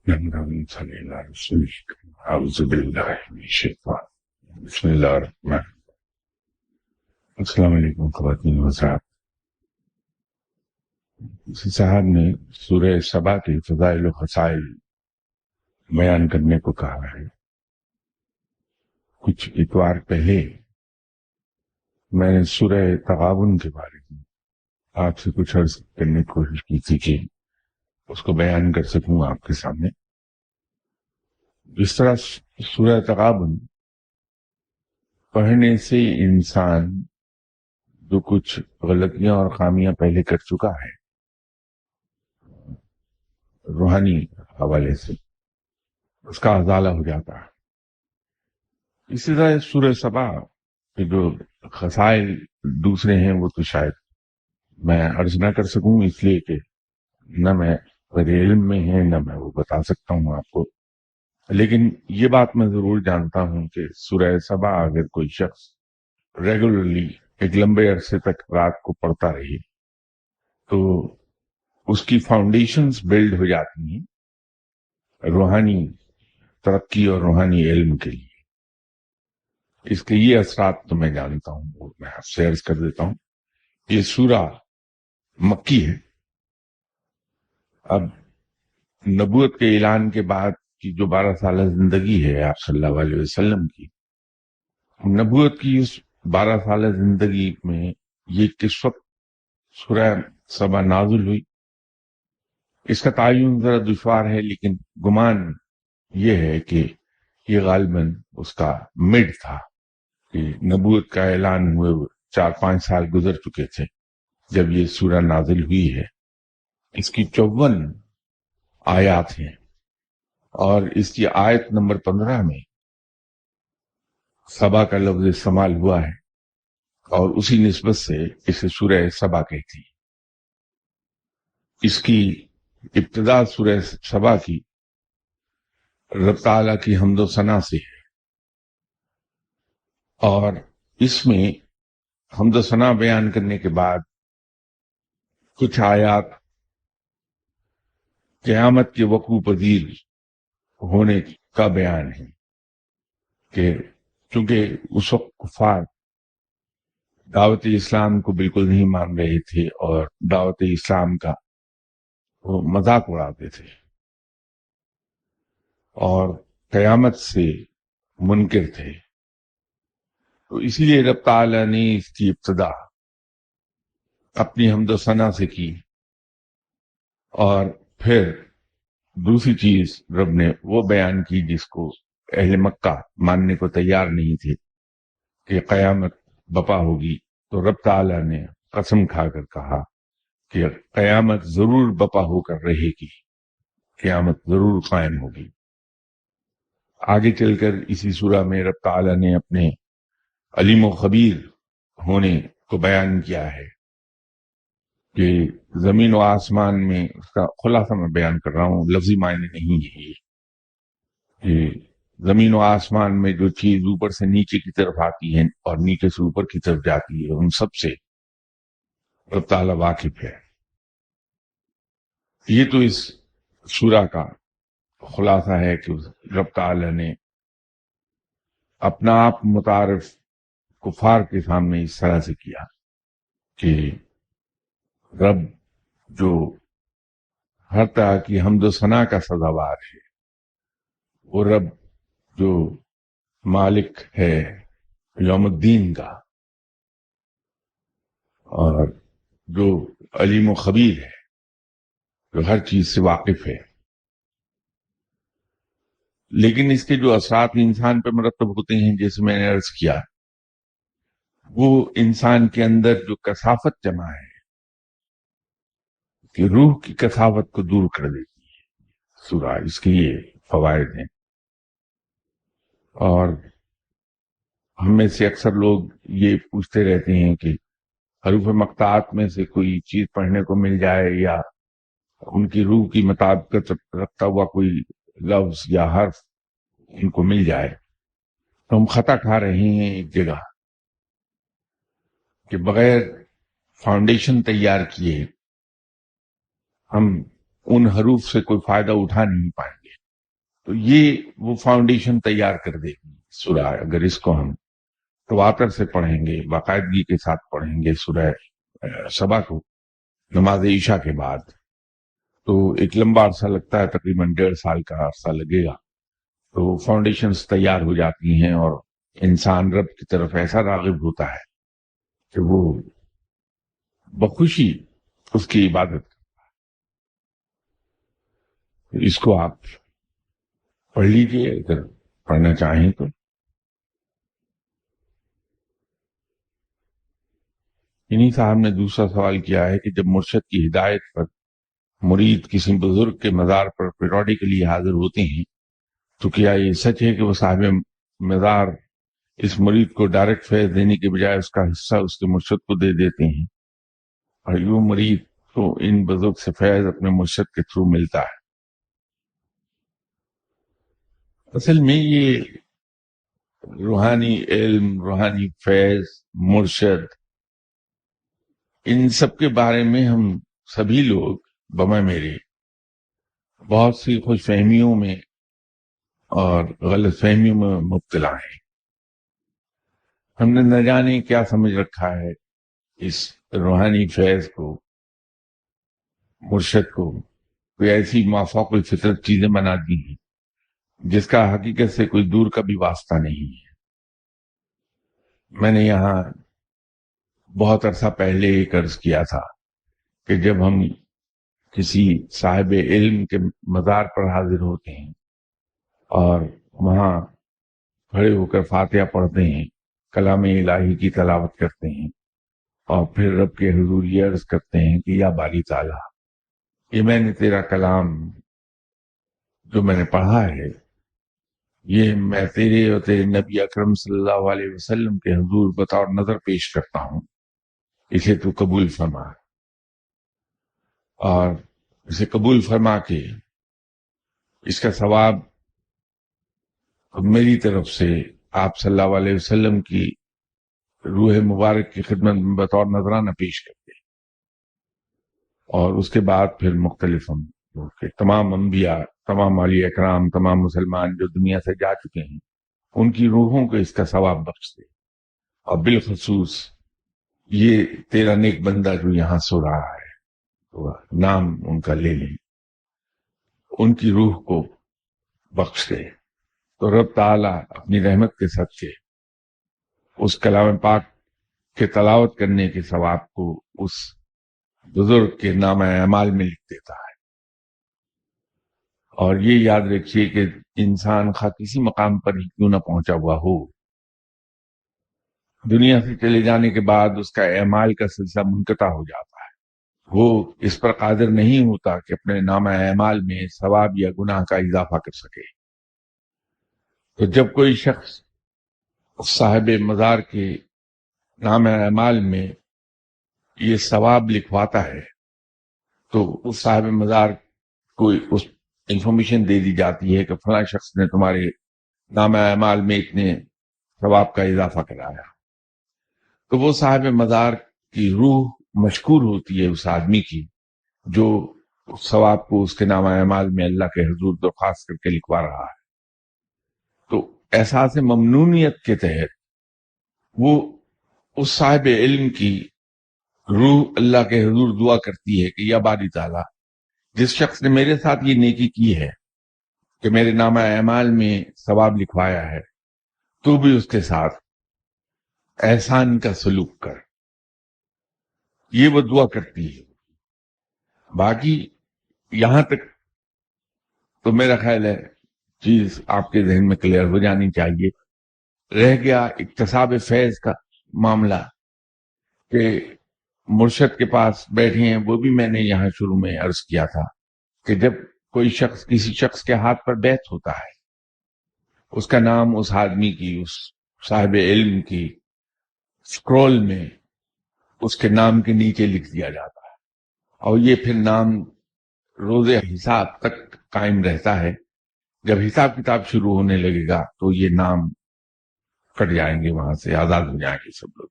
اللهم صل على رسولك. أعوذ بالله من الشيطان. بسم اللہ الرحمن. السلام علیکم خواتین و حضرات. اسی صاحب نے سورہ سبا کے فضائل و خصائل بیان کرنے کو کہا ہے. کچھ اتوار پہلے میں نے سورہ تغابن کے بارے میں آپ سے کچھ عرض کرنے کی کوشش کی تھی کہ اس کو بیان کر سکوں آپ کے سامنے. جس طرح سورہ تغابن پڑھنے سے انسان جو کچھ غلطیاں اور خامیاں پہلے کر چکا ہے روحانی حوالے سے اس کا ازالہ ہو جاتا ہے. اسی طرح سورہ سبا کے جو خصائل دوسرے ہیں وہ تو شاید میں عرض نہ کر سکوں، اس لیے کہ نہ میں میرے علم میں ہے نہ میں وہ بتا سکتا ہوں آپ کو. لیکن یہ بات میں ضرور جانتا ہوں کہ سورہ سبا اگر کوئی شخص ریگولرلی ایک لمبے عرصے تک رات کو پڑھتا رہے تو اس کی فاؤنڈیشنز بلڈ ہو جاتی ہیں روحانی ترقی اور روحانی علم کے لیے. اس کے یہ اثرات تو میں جانتا ہوں، وہ میں آپ سے عرض کر دیتا ہوں. یہ سورہ مکی ہے. اب نبوت کے اعلان کے بعد کی جو 12 سالہ زندگی ہے آپ صلی اللہ علیہ وسلم کی، نبوت کی اس 12 سالہ زندگی میں یہ کس وقت سورہ سبا نازل ہوئی اس کا تعین ذرا دشوار ہے، لیکن گمان یہ ہے کہ یہ غالباً اس کا مڈ تھا کہ نبوت کا اعلان ہوئے 4-5 سال گزر چکے تھے جب یہ سورہ نازل ہوئی ہے. اس کی 54 آیات ہیں اور اس کی آیت نمبر 15 میں سبا کا لفظ استعمال ہوا ہے اور اسی نسبت سے اسے سورہ سبا کہتی. اس کی ابتدا سورہ سبا کی رب تعالیٰ کی حمد و ثنا سے ہے اور اس میں حمد و ثنا بیان کرنے کے بعد کچھ آیات قیامت کے وقوع پذیر ہونے کا بیان ہے کہ چونکہ اس وقت کفار دعوت اسلام کو بالکل نہیں مان رہے تھے اور دعوت اسلام کا وہ مذاق اڑاتے تھے اور قیامت سے منکر تھے، تو اسی لیے رب تعالیٰ نے اس کی ابتدا اپنی حمد و ثنا سے کی. اور پھر دوسری چیز رب نے وہ بیان کی جس کو اہل مکہ ماننے کو تیار نہیں تھے کہ قیامت بپا ہوگی، تو رب تعالیٰ نے قسم کھا کر کہا کہ قیامت ضرور بپا ہو کر رہے گی، قیامت ضرور قائم ہوگی. آگے چل کر اسی سورہ میں رب تعالیٰ نے اپنے علیم و خبیر ہونے کو بیان کیا ہے کہ زمین و آسمان میں، اس کا خلاصہ میں بیان کر رہا ہوں، لفظی معنی نہیں ہے یہ، کہ زمین و آسمان میں جو چیز اوپر سے نیچے کی طرف آتی ہے اور نیچے سے اوپر کی طرف جاتی ہے ان سب سے رب تعالیٰ واقف ہے. یہ تو اس سورہ کا خلاصہ ہے کہ رب تعالیٰ نے اپنا آپ متعارف کفار کے سامنے اس طرح سے کیا کہ رب جو ہر طرح کی حمد و ثنا کا سزاوار ہے، وہ رب جو مالک ہے یوم الدین کا اور جو علیم و خبیر ہے، جو ہر چیز سے واقف ہے. لیکن اس کے جو اثرات انسان پہ مرتب ہوتے ہیں جیسے میں نے عرض کیا، وہ انسان کے اندر جو کثافت جمع ہے کہ روح کی کثافت کو دور کر دیتی ہے سورہ. اس کے یہ فوائد ہیں. اور ہم میں سے اکثر لوگ یہ پوچھتے رہتے ہیں کہ حروف مقطعات میں سے کوئی چیز پڑھنے کو مل جائے یا ان کی روح کی مطابقت رکھتا ہوا کوئی لفظ یا حرف ان کو مل جائے تو ہم خطا کھا رہے ہیں ایک جگہ کہ بغیر فاؤنڈیشن تیار کیے ہم ان حروف سے کوئی فائدہ اٹھا نہیں پائیں گے. تو یہ وہ فاؤنڈیشن تیار کر دے گی سورہ. اگر اس کو ہم تواتر سے پڑھیں گے، باقاعدگی کے ساتھ پڑھیں گے سورہ سبا کو نماز عشاء کے بعد، تو ایک لمبا عرصہ لگتا ہے، تقریباً 1.5 سال کا عرصہ لگے گا. تو فاؤنڈیشنز تیار ہو جاتی ہیں اور انسان رب کی طرف ایسا راغب ہوتا ہے کہ وہ بخوشی اس کی عبادت کرتا ہے. اس کو آپ پڑھ لیجئے اگر پڑھنا چاہیں تو. انہی صاحب نے دوسرا سوال کیا ہے کہ جب مرشد کی ہدایت پر مرید کسی بزرگ کے مزار پر پیریوڈیکلی حاضر ہوتے ہیں تو کیا یہ سچ ہے کہ وہ صاحب مزار اس مرید کو ڈائریکٹ فیض دینے کے بجائے اس کا حصہ اس کے مرشد کو دے دیتے ہیں، اور یوں مرید کو ان بزرگ سے فیض اپنے مرشد کے تھرو ملتا ہے؟ اصل میں یہ روحانی علم، روحانی فیض، مرشد، ان سب کے بارے میں ہم سبھی لوگ بمہ میرے بہت سی خوش فہمیوں میں اور غلط فہمیوں میں مبتلا ہیں. ہم نے نہ جانے کیا سمجھ رکھا ہے اس روحانی فیض کو، مرشد کو، کوئی ایسی مافوق الفطرت چیزیں بنا دی ہیں جس کا حقیقت سے کوئی دور کا بھی واسطہ نہیں ہے. میں نے یہاں بہت عرصہ پہلے ایک عرض کیا تھا کہ جب ہم کسی صاحب علم کے مزار پر حاضر ہوتے ہیں اور وہاں کھڑے ہو کر فاتحہ پڑھتے ہیں، کلام الہی کی تلاوت کرتے ہیں، اور پھر رب کے حضور یہ عرض کرتے ہیں کہ یا باری تعالیٰ، یہ میں نے تیرا کلام جو میں نے پڑھا ہے، یہ میں تیرے اور تیرے نبی اکرم صلی اللہ علیہ وسلم کے حضور بطور نظر پیش کرتا ہوں، اسے تو قبول فرما، اور اسے قبول فرما کے اس کا ثواب میری طرف سے آپ صلی اللہ علیہ وسلم کی روح مبارک کی خدمت میں بطور نذرانہ پیش کرتے ہیں. اور اس کے بعد پھر مختلف ہم تمام انبیاء، تمام اولیاء اکرام، تمام مسلمان جو دنیا سے جا چکے ہیں، ان کی روحوں کو اس کا ثواب بخش دے. اور بالخصوص یہ تیرا نیک بندہ جو یہاں سو رہا ہے، تو نام ان کا لے لیں، ان کی روح کو بخش دے. تو رب تعالیٰ اپنی رحمت کے صدقے اس کلام پاک کے تلاوت کرنے کے ثواب کو اس بزرگ کے نامہ اعمال میں لکھ دیتا ہے. اور یہ یاد رکھیے کہ انسان خواہ کسی مقام پر ہی کیوں نہ پہنچا ہوا ہو، دنیا سے چلے جانے کے بعد اس کا اعمال کا سلسلہ منقطع ہو جاتا ہے. وہ اس پر قادر نہیں ہوتا کہ اپنے نامہ اعمال میں ثواب یا گناہ کا اضافہ کر سکے. تو جب کوئی شخص صاحب مزار کے نام اعمال میں یہ ثواب لکھواتا ہے تو اس صاحب مزار کو اس انفارمیشن دے دی جاتی ہے کہ فلاں شخص نے تمہارے نام اعمال میں اتنے ثواب کا اضافہ کرایا. تو وہ صاحب مزار کی روح مشکور ہوتی ہے اس آدمی کی جو اس ثواب کو اس کے نام اعمال میں اللہ کے حضور درخواست کر کے لکھوا رہا ہے. تو احساس ممنونیت کے تحت وہ اس صاحب علم کی روح اللہ کے حضور دعا کرتی ہے کہ یا باری تعالیٰ، جس شخص نے میرے ساتھ یہ نیکی کی ہے کہ میرے نامہ اعمال میں ثواب لکھوایا ہے، تو بھی اس کے ساتھ احسان کا سلوک کر. یہ وہ دعا کرتی ہے. باقی یہاں تک تو میرا خیال ہے چیز آپ کے ذہن میں کلیئر ہو جانی چاہیے. رہ گیا اکتساب فیض کا معاملہ کہ مرشد کے پاس بیٹھے ہیں، وہ بھی میں نے یہاں شروع میں عرض کیا تھا کہ جب کوئی شخص کسی شخص کے ہاتھ پر بیعت ہوتا ہے، اس کا نام اس آدمی کی، اس صاحب علم کی سکرول میں اس کے نام کے نیچے لکھ دیا جاتا ہے، اور یہ پھر نام روز حساب تک قائم رہتا ہے. جب حساب کتاب شروع ہونے لگے گا تو یہ نام کٹ جائیں گے، وہاں سے آزاد ہو جائیں گے سب لوگ.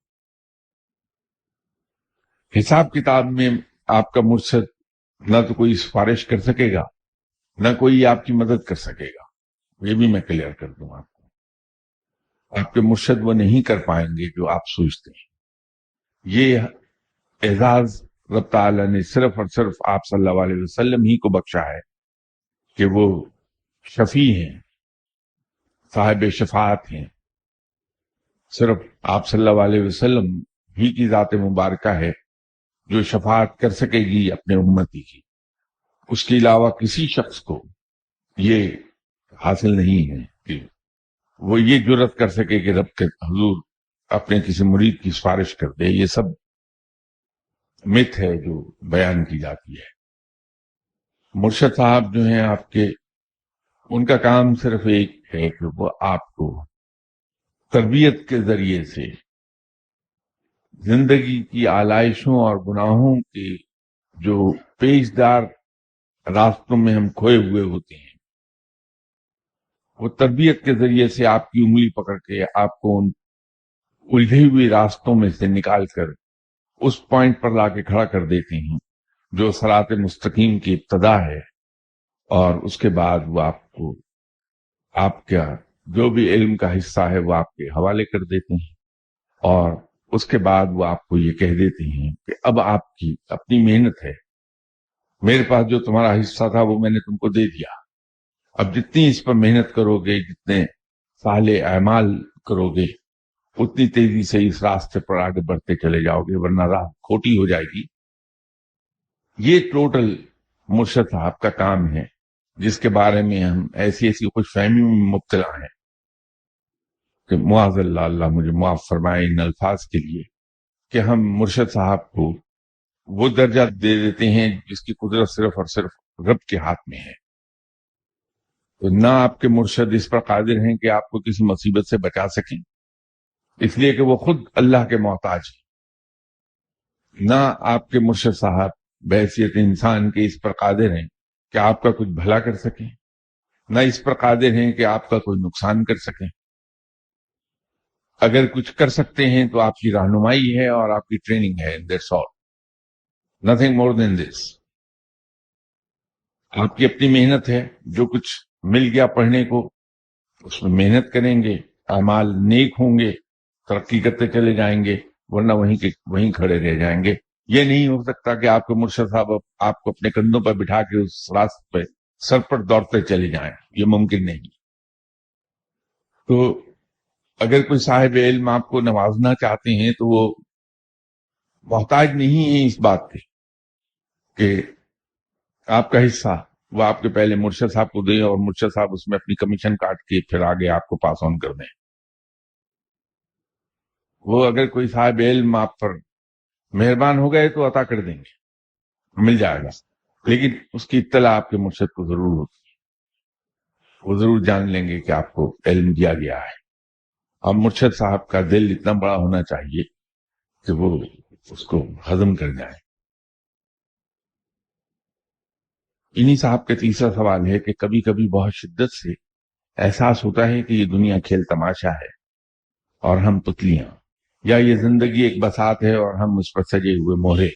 حساب کتاب میں آپ کا مرشد نہ تو کوئی سفارش کر سکے گا، نہ کوئی آپ کی مدد کر سکے گا. یہ بھی میں کلیئر کر دوں آپ کو. آپ کے مرشد وہ نہیں کر پائیں گے جو آپ سوچتے ہیں. یہ اعزاز رب تعالیٰ نے صرف اور صرف آپ صلی اللہ علیہ وسلم ہی کو بخشا ہے کہ وہ شفیع ہیں، صاحب شفاعت ہیں. صرف آپ صلی اللہ علیہ وسلم ہی کی ذات مبارکہ ہے جو شفاعت کر سکے گی اپنے امتی کی. اس کے علاوہ کسی شخص کو یہ حاصل نہیں ہے کہ وہ یہ جرت کر سکے کہ رب کے حضور اپنے کسی مرید کی سفارش کر دے. یہ سب مت ہے جو بیان کی جاتی ہے. مرشد صاحب جو ہیں آپ کے، ان کا کام صرف ایک ہے کہ وہ آپ کو تربیت کے ذریعے سے زندگی کی آلائشوں اور گناہوں کے جو پیچدار راستوں میں ہم کھوئے ہوئے ہوتے ہیں، وہ تربیت کے ذریعے سے آپ کی انگلی پکڑ کے آپ کو ان الجھی ہوئی راستوں میں سے نکال کر اس پوائنٹ پر لا کے کھڑا کر دیتے ہیں جو صراط مستقیم کی ابتدا ہے. اور اس کے بعد وہ آپ کو آپ کا جو بھی علم کا حصہ ہے وہ آپ کے حوالے کر دیتے ہیں، اور اس کے بعد وہ آپ کو یہ کہہ دیتے ہیں کہ اب آپ کی اپنی محنت ہے، میرے پاس جو تمہارا حصہ تھا وہ میں نے تم کو دے دیا. اب جتنی اس پر محنت کرو گے، جتنے صالح اعمال کرو گے، اتنی تیزی سے اس راستے پر آگے بڑھتے چلے جاؤ گے، ورنہ راہ کھوٹی ہو جائے گی. یہ ٹوٹل مرشد صاحب کا کام ہے، جس کے بارے میں ہم ایسی خوش فہمی میں مبتلا ہیں کہ معاذ اللہ، اللہ مجھے معاف فرمائے ان الفاظ کے لیے، کہ ہم مرشد صاحب کو وہ درجہ دے دیتے ہیں جس کی قدرت صرف اور صرف رب کے ہاتھ میں ہے. تو نہ آپ کے مرشد اس پر قادر ہیں کہ آپ کو کسی مصیبت سے بچا سکیں، اس لیے کہ وہ خود اللہ کے محتاج ہیں. نہ آپ کے مرشد صاحب بحیثیت انسان کے اس پر قادر ہیں کہ آپ کا کچھ بھلا کر سکیں، نہ اس پر قادر ہیں کہ آپ کا کوئی نقصان کر سکیں. اگر کچھ کر سکتے ہیں تو آپ کی رہنمائی ہے اور آپ کی ٹریننگ ہے. That's all. Nothing more than this. آپ کی اپنی محنت ہے، جو کچھ مل گیا پڑھنے کو اس میں محنت کریں گے، اعمال نیک ہوں گے، ترقی کرتے چلے جائیں گے، ورنہ وہیں کھڑے رہ جائیں گے. یہ نہیں ہو سکتا کہ آپ کے مرشد صاحب آپ کو اپنے کندھوں پر بٹھا کے اس راستے پہ سر پر دوڑتے چلے جائیں. یہ ممکن نہیں. تو اگر کوئی صاحب علم آپ کو نوازنا چاہتے ہیں تو وہ محتاج نہیں ہے اس بات کے کہ آپ کا حصہ وہ آپ کے پہلے مرشد صاحب کو دیں اور مرشد صاحب اس میں اپنی کمیشن کاٹ کے پھر آگے آپ کو پاس آن کر دیں. وہ اگر کوئی صاحب علم آپ پر مہربان ہو گئے تو عطا کر دیں گے، مل جائے گا، لیکن اس کی اطلاع آپ کے مرشد کو ضرور ہوتی ہے. وہ ضرور جان لیں گے کہ آپ کو علم دیا گیا ہے. اب مرشد صاحب کا دل اتنا بڑا ہونا چاہیے کہ وہ اس کو ہضم کر جائیں. انہی صاحب کا تیسرا سوال ہے کہ کبھی کبھی بہت شدت سے احساس ہوتا ہے کہ یہ دنیا کھیل تماشا ہے اور ہم پتلیاں، یا یہ زندگی ایک بساط ہے اور ہم اس پر سجے ہوئے مہرے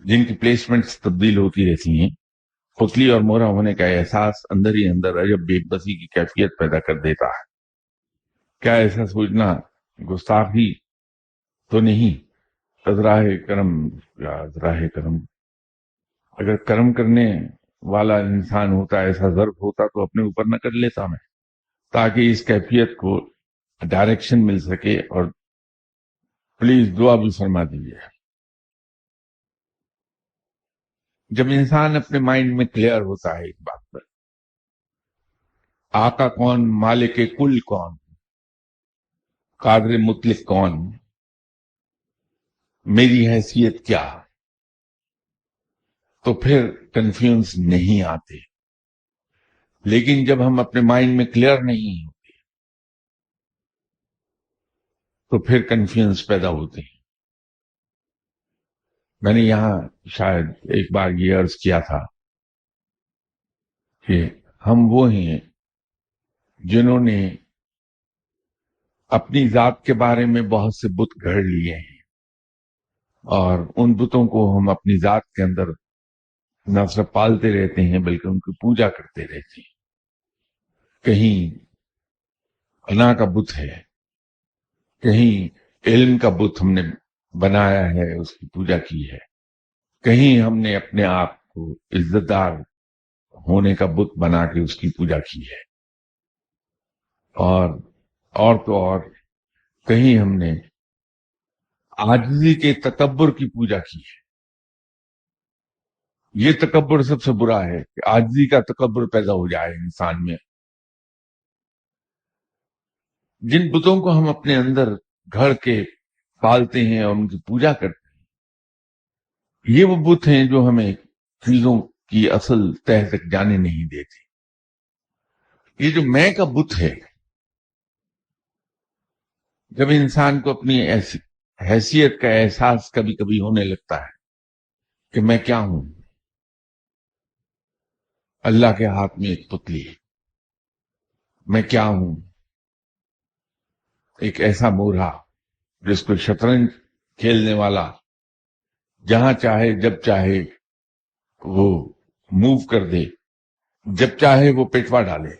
جن کی پلیسمنٹس تبدیل ہوتی رہتی ہیں. پتلی اور مہرا ہونے کا احساس اندر ہی اندر عجب بے بسی کی کیفیت پیدا کر دیتا ہے. کیا ایسا سوچنا گستاخی تو نہیں؟ ازراہ کرم یا ازراہ کرم، اگر کرم کرنے والا انسان ہوتا، ایسا ظرف ہوتا تو اپنے اوپر نہ کر لیتا میں، تاکہ اس کیفیت کو ڈائریکشن مل سکے. اور پلیز دعا بھی فرما دیجیے. جب انسان اپنے مائنڈ میں کلیئر ہوتا ہے اس بات پر، آقا کون، مالک کل کون، قادر مطلق کون، میری حیثیت کیا، تو پھر کنفیوژ نہیں آتے. لیکن جب ہم اپنے مائنڈ میں کلیئر نہیں ہوتے تو پھر کنفیوژ پیدا ہوتے ہیں. میں نے یہاں شاید ایک بار یہ عرض کیا تھا کہ ہم وہ ہیں جنہوں نے اپنی ذات کے بارے میں بہت سے بت گھڑ لیے ہیں، اور ان بتوں کو ہم اپنی ذات کے اندر نہ صرف پالتے رہتے ہیں بلکہ ان کی پوجا کرتے رہتے ہیں. کہیں انا کا بت ہے، کہیں علم کا بت ہم نے بنایا ہے، اس کی پوجا کی ہے، کہیں ہم نے اپنے آپ کو عزت دار ہونے کا بت بنا کے اس کی پوجا کی ہے، اور تو اور کہیں ہم نے عاجزی کے تکبر کی پوجا کی ہے۔ یہ تکبر سب سے برا ہے کہ عاجزی کا تکبر پیدا ہو جائے انسان میں۔ جن بتوں کو ہم اپنے اندر گھڑ کے پالتے ہیں اور ان کی پوجا کرتے ہیں، یہ وہ بت ہیں جو ہمیں چیزوں کی اصل تہ تک جانے نہیں دیتے۔ یہ جو میں کا بت ہے، جب انسان کو اپنی حیثیت کا احساس کبھی کبھی ہونے لگتا ہے کہ میں کیا ہوں، اللہ کے ہاتھ میں ایک پتلی ہے، میں کیا ہوں، ایک ایسا مورا جس کو شطرنج کھیلنے والا جہاں چاہے جب چاہے وہ موو کر دے، جب چاہے وہ پیٹوا ڈالے۔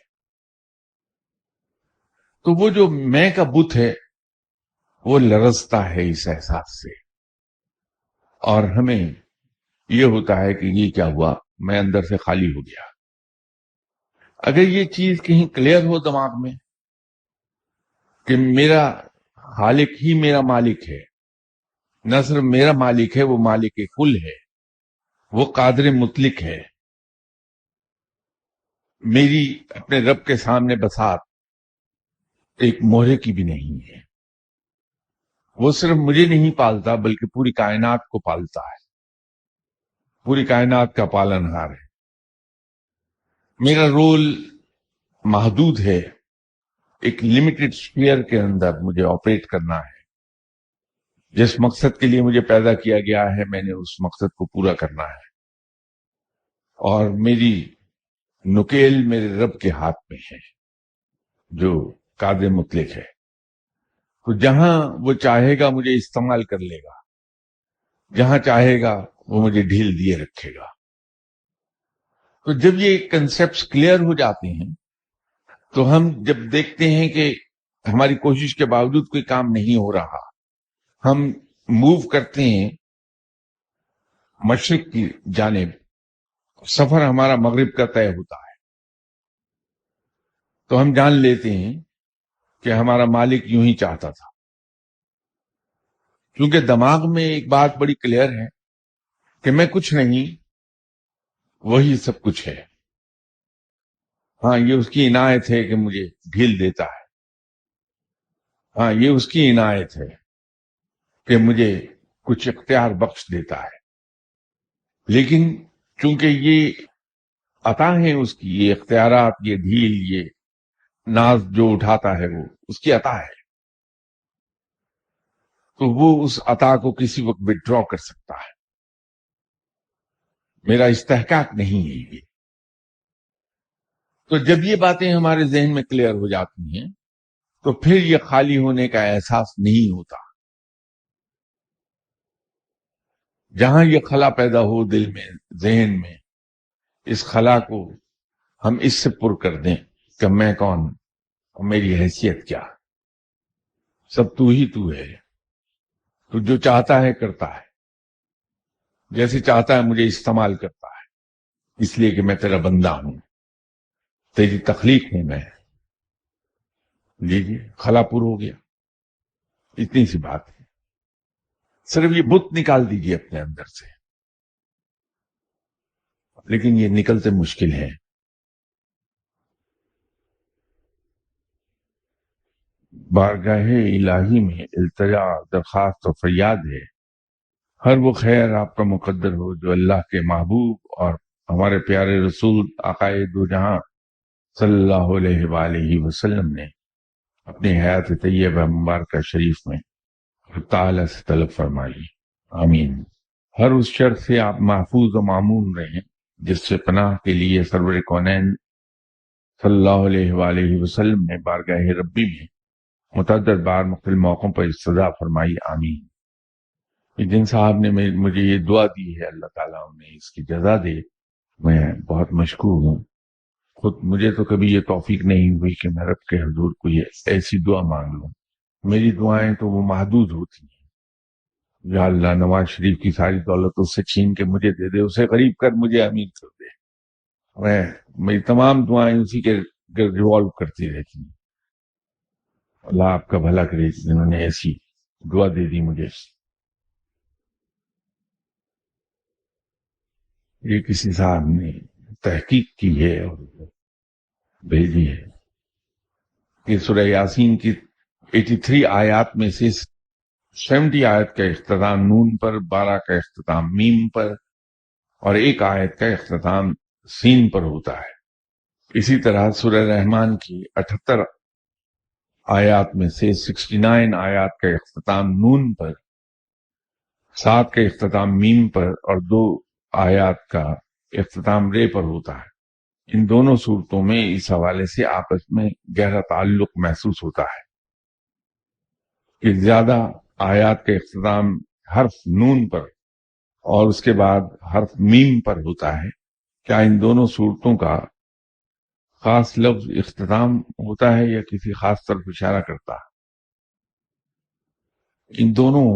تو وہ جو میں کا بت ہے وہ لرزتا ہے اس احساس سے، اور ہمیں یہ ہوتا ہے کہ یہ کیا ہوا، میں اندر سے خالی ہو گیا۔ اگر یہ چیز کہیں کلیئر ہو دماغ میں کہ میرا خالق ہی میرا مالک ہے، نہ صرف میرا مالک ہے، وہ مالک کل ہے، وہ قادر مطلق ہے، میری اپنے رب کے سامنے بسات ایک مہرے کی بھی نہیں ہے، وہ صرف مجھے نہیں پالتا بلکہ پوری کائنات کو پالتا ہے، پوری کائنات کا پالنہار ہے۔ میرا رول محدود ہے، ایک لمیٹڈ اسفیئر کے اندر مجھے آپریٹ کرنا ہے۔ جس مقصد کے لیے مجھے پیدا کیا گیا ہے میں نے اس مقصد کو پورا کرنا ہے، اور میری نکیل میرے رب کے ہاتھ میں ہے جو قادر مطلق ہے۔ تو جہاں وہ چاہے گا مجھے استعمال کر لے گا، جہاں چاہے گا وہ مجھے ڈھیل دیے رکھے گا۔ تو جب یہ کنسپٹس کلیئر ہو جاتے ہیں تو ہم جب دیکھتے ہیں کہ ہماری کوشش کے باوجود کوئی کام نہیں ہو رہا، ہم موو کرتے ہیں مشرق کی جانب، سفر ہمارا مغرب کا طے ہوتا ہے، تو ہم جان لیتے ہیں کہ ہمارا مالک یوں ہی چاہتا تھا، کیونکہ دماغ میں ایک بات بڑی کلیئر ہے کہ میں کچھ نہیں، وہی سب کچھ ہے۔ ہاں، یہ اس کی عنایت ہے کہ مجھے ڈھیل دیتا ہے، ہاں یہ اس کی عنایت ہے کہ مجھے کچھ اختیار بخش دیتا ہے، لیکن چونکہ یہ عطا ہے اس کی، یہ اختیارات، یہ ڈھیل، یہ ناز جو اٹھاتا ہے وہ اس کی عطا ہے، تو وہ اس عطا کو کسی وقت وڈرا کر سکتا ہے، میرا استحقاق نہیں ہے یہ۔ تو جب یہ باتیں ہمارے ذہن میں کلیئر ہو جاتی ہیں تو پھر یہ خالی ہونے کا احساس نہیں ہوتا۔ جہاں یہ خلا پیدا ہو دل میں، ذہن میں، اس خلا کو ہم اس سے پر کر دیں کہ میں کون اور میری حیثیت کیا، سب تو ہی تو ہے، تو جو چاہتا ہے کرتا ہے، جیسے چاہتا ہے مجھے استعمال کرتا ہے، اس لیے کہ میں تیرا بندہ ہوں، تیری تخلیق ہے میں۔ لیجیے، خلا پر ہو گیا، اتنی سی بات ہے۔ صرف یہ بت نکال دیجیے اپنے اندر سے، لیکن یہ نکلتے مشکل ہے۔ بارگاہ الہی میں التجا، درخواست اور فریاد ہے، ہر وہ خیر آپ کا مقدر ہو جو اللہ کے محبوب اور ہمارے پیارے رسول آقائے دو جہاں صلی اللہ علیہ وآلہ وسلم نے اپنی حیات طیبہ مبارکہ شریف میں تعالیٰ سے طلب فرمائی، آمین۔ ہر اس شر سے آپ محفوظ و معمون رہیں جس سے پناہ کے لیے سرور کونین صلی اللہ علیہ وآلہ وسلم نے بارگاہ ربی میں متعدد بار مختلف موقعوں پر استدعا فرمائی، آمین۔ جن صاحب نے مجھے یہ دعا دی ہے، اللہ تعالیٰ انہیں اس کی جزا دے، میں بہت مشکور ہوں۔ خود مجھے تو کبھی یہ توفیق نہیں ہوئی کہ میں رب کے حضور کوئی ایسی دعا مانگ لوں. میری دعائیں تو وہ محدود ہوتی ہیں. یا اللہ نواز شریف کی ساری دولت اس سے چھین کے مجھے دے دے, اسے غریب کر, مجھے امیر کر دے. میری تمام دعائیں اسی کے ریوالو کرتی رہتی ہیں. اللہ آپ کا بھلا کرے جنہوں نے ایسی دعا دے دی مجھے. یہ کسی صاحب نے تحقیق کی ہے اور بھیجی ہے کہ سورہ یاسین کی 83 آیات میں سے 70 آیت کا اختتام نون پر, 12 کا اختتام میم پر اور 1 آیت کا اختتام سین پر ہوتا ہے. اسی طرح سورہ رحمان کی 78 آیات میں سے 69 آیات کا اختتام نون پر, 7 کا اختتام میم پر اور 2 آیات کا اختتام رے پر ہوتا ہے. ان دونوں صورتوں میں اس حوالے سے آپس میں گہرا تعلق محسوس ہوتا ہے کہ زیادہ آیات کا اختتام حرف نون پر اور اس کے بعد حرف میم پر ہوتا ہے. کیا ان دونوں صورتوں کا خاص لفظ اختتام ہوتا ہے یا کسی خاص طرف اشارہ کرتا ہے؟ ان دونوں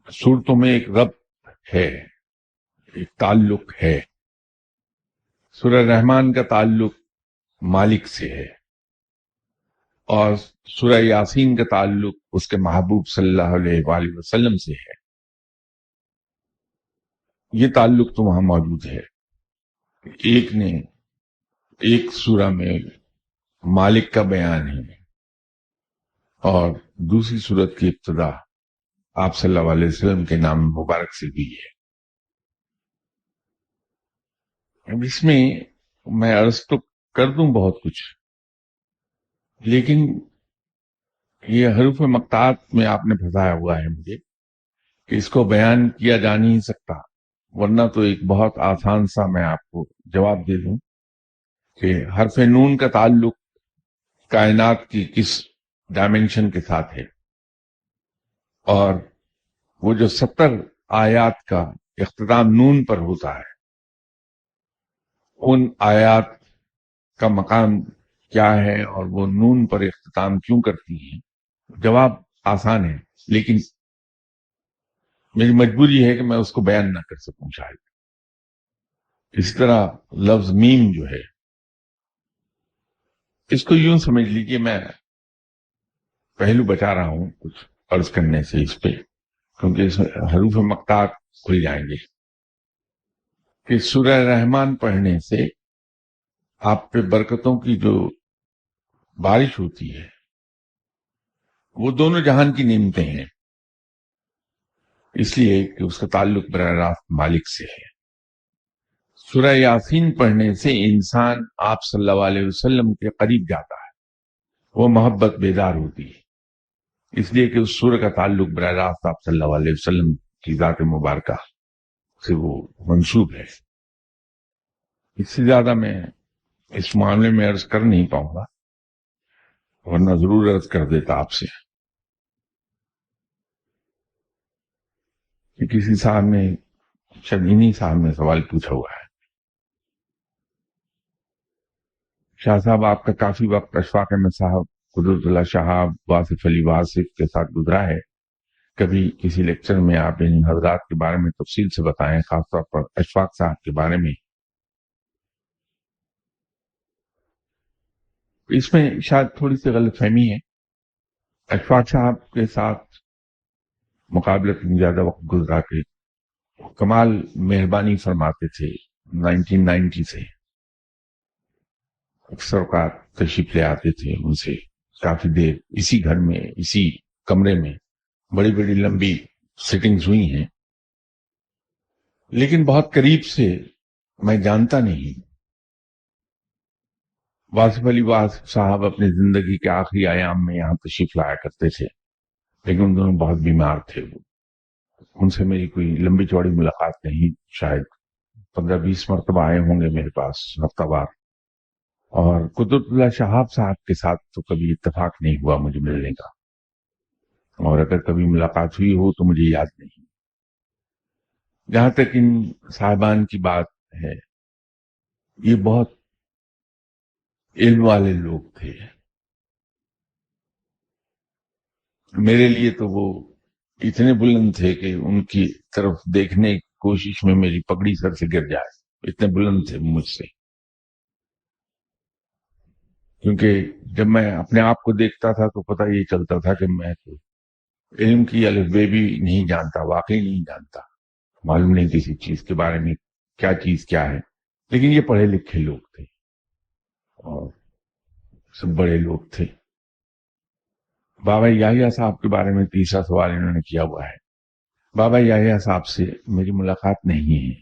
صورتوں میں ایک ربط ہے, ایک تعلق ہے. سورہ رحمان کا تعلق مالک سے ہے اور سورہ یاسین کا تعلق اس کے محبوب صلی اللہ علیہ وآلہ وسلم سے ہے. یہ تعلق تو وہاں موجود ہے. ایک سورہ میں مالک کا بیان ہے اور دوسری سورت کی ابتدا آپ صلی اللہ علیہ وسلم کے نام مبارک سے بھی ہے. اب اس میں عرض تو کر دوں بہت کچھ, لیکن یہ حروف مقطعات میں آپ نے پھنسایا ہوا ہے مجھے کہ اس کو بیان کیا جا نہیں سکتا, ورنہ تو ایک بہت آسان سا میں آپ کو جواب دے دوں کہ حرف نون کا تعلق کائنات کی کس ڈائمنشن کے ساتھ ہے, اور وہ جو 70 آیات کا اختتام نون پر ہوتا ہے ان آیات کا مقام کیا ہے اور وہ نون پر اختتام کیوں کرتی ہیں. جواب آسان ہے, لیکن میری مجبوری ہے کہ میں اس کو بیان نہ کر سکوں شاید. اس طرح لفظ میم جو ہے, اس کو یوں سمجھ لیجیے, میں پہلو بچا رہا ہوں کچھ عرض کرنے سے اس پہ, کیونکہ اس حروف مقطعات کھل جائیں گے, کہ سورہ رحمان پڑھنے سے آپ پہ برکتوں کی جو بارش ہوتی ہے وہ دونوں جہان کی نعمتیں ہیں, اس لیے کہ اس کا تعلق براہ راست مالک سے ہے. سورہ یاسین پڑھنے سے انسان آپ صلی اللہ علیہ وسلم کے قریب جاتا ہے, وہ محبت بیدار ہوتی ہے, اس لیے کہ اس سورہ کا تعلق براہ راست آپ صلی اللہ علیہ وسلم کی ذات مبارکہ سے وہ منسوب ہے. اس سے زیادہ میں اس معاملے میں عرض کر نہیں پاؤں گا, ورنہ ضرور عرض کر دیتا آپ سے. کہ کسی صاحب نے, شدینی صاحب نے سوال پوچھا ہوا ہے, شاہ صاحب آپ کا کافی وقت اشفاق احمد صاحب, قدرت اللہ شہاب, واصف علی واصف کے ساتھ گزرا ہے. کبھی کسی لیکچر میں آپ ان حضرات کے بارے میں تفصیل سے بتائیں, خاص طور پر اشفاق صاحب کے بارے میں. اس میں شاید تھوڑی سی غلط فہمی ہے. اشفاق صاحب کے ساتھ مقابلتاً زیادہ وقت گزرا کے کمال مہربانی فرماتے تھے. 1990 سے اکثر اوقات تشریف لے آتے تھے, ان سے کافی دیر اسی گھر میں, اسی کمرے میں بڑی بڑی لمبی سیٹنگز ہوئی ہیں, لیکن بہت قریب سے میں جانتا نہیں. واصف علی واصف صاحب اپنی زندگی کے آخری ایام میں یہاں تشریف لایا کرتے تھے, لیکن ان دونوں بہت بیمار تھے. ان سے میری کوئی لمبی چوڑی ملاقات نہیں, شاید 15-20 مرتبہ آئے ہوں گے میرے پاس ہفتہ وار. اور قدرت اللہ شہاب صاحب کے ساتھ تو کبھی اتفاق نہیں ہوا مجھے ملنے کا, اور اگر کبھی ملاقات ہوئی ہو تو مجھے یاد نہیں. جہاں تک ان صاحبان کی بات ہے, یہ بہت علم والے لوگ تھے. میرے لیے تو وہ اتنے بلند تھے کہ ان کی طرف دیکھنے کی کوشش میں میری پگڑی سر سے گر جائے، اتنے بلند تھے مجھ سے. کیونکہ جب میں اپنے آپ کو دیکھتا تھا تو پتہ یہ چلتا تھا کہ میں تو علم کی الف بے بھی نہیں جانتا، واقعی نہیں جانتا، معلوم نہیں کسی چیز کے بارے میں کیا چیز کیا ہے. لیکن یہ پڑھے لکھے لوگ تھے اور سب بڑے لوگ تھے. بابا یحییٰ صاحب کے بارے میں تیسرا سوال انہوں نے کیا ہوا ہے. بابا یحییٰ صاحب سے میری ملاقات نہیں ہے،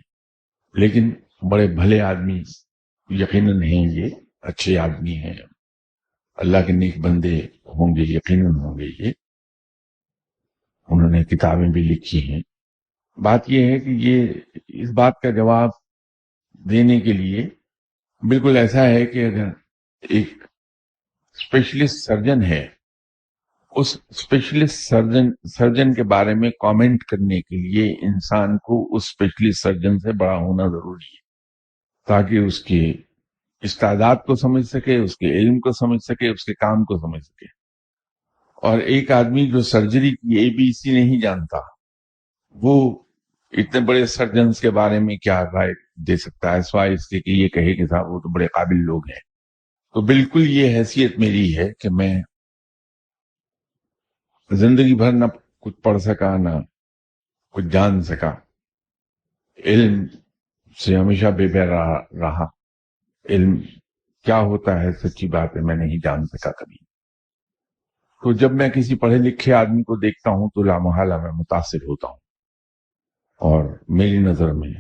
لیکن بڑے بھلے آدمی یقیناً ہیں، یہ اچھے آدمی ہیں، اللہ کے نیک بندے ہوں گے، یقیناً ہوں گے. یہ انہوں نے کتابیں بھی لکھی ہیں. بات یہ ہے کہ یہ اس بات کا جواب دینے کے لیے بالکل ایسا ہے کہ اگر ایک اسپیشلسٹ سرجن ہے، اس اسپیشلسٹ سرجن کے بارے میں کامنٹ کرنے کے لیے انسان کو اس اسپیشلسٹ سرجن سے بڑا ہونا ضروری ہے، تاکہ اس کے استعداد کو سمجھ سکے، اس کے علم کو سمجھ سکے، اس کے کام کو سمجھ سکے. اور ایک آدمی جو سرجری کی اے بی سی نہیں جانتا، وہ اتنے بڑے سرجنز کے بارے میں کیا رائے دے سکتا ہے سوائے اس کے کہ یہ کہے کہ صاحب وہ تو بڑے قابل لوگ ہیں. تو بالکل یہ حیثیت میری ہے کہ میں زندگی بھر نہ کچھ پڑھ سکا، نہ کچھ جان سکا، علم سے ہمیشہ بے بیر رہا. علم کیا ہوتا ہے سچی بات ہے میں نہیں جان سکا کبھی. تو جب میں کسی پڑھے لکھے آدمی کو دیکھتا ہوں تو لامحالہ میں متاثر ہوتا ہوں. اور میری نظر میں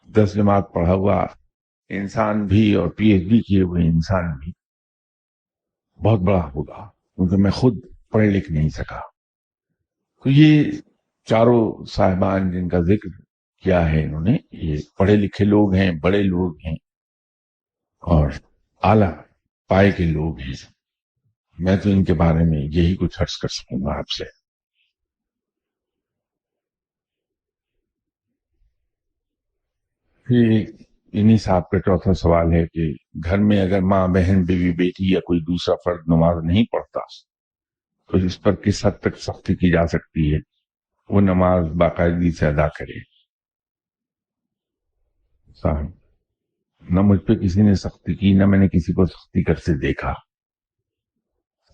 10 جماعت پڑھا ہوا انسان بھی اور پی ایچ ڈی کیے ہوئے انسان بھی بہت بڑا ہوگا، کیونکہ میں خود پڑھ لکھ نہیں سکا. تو یہ چاروں صاحبان جن کا ذکر کیا ہے انہوں نے، یہ پڑھے لکھے لوگ ہیں، بڑے لوگ ہیں اور اعلیٰ پائے کے لوگ ہیں. میں تو ان کے بارے میں یہی کچھ عرض کر سکوں گا آپ سے. پھر انہی صاحب کا چوتھا سوال ہے کہ گھر میں اگر ماں، بہن، بیوی، بیٹی یا کوئی دوسرا فرد نماز نہیں پڑھتا تو اس پر کس حد تک سختی کی جا سکتی ہے؟ وہ نماز باقاعدگی سے ادا کرے. صاحب، نہ مجھ پہ کسی نے سختی کی، نہ میں نے کسی کو سختی کرتے دیکھا.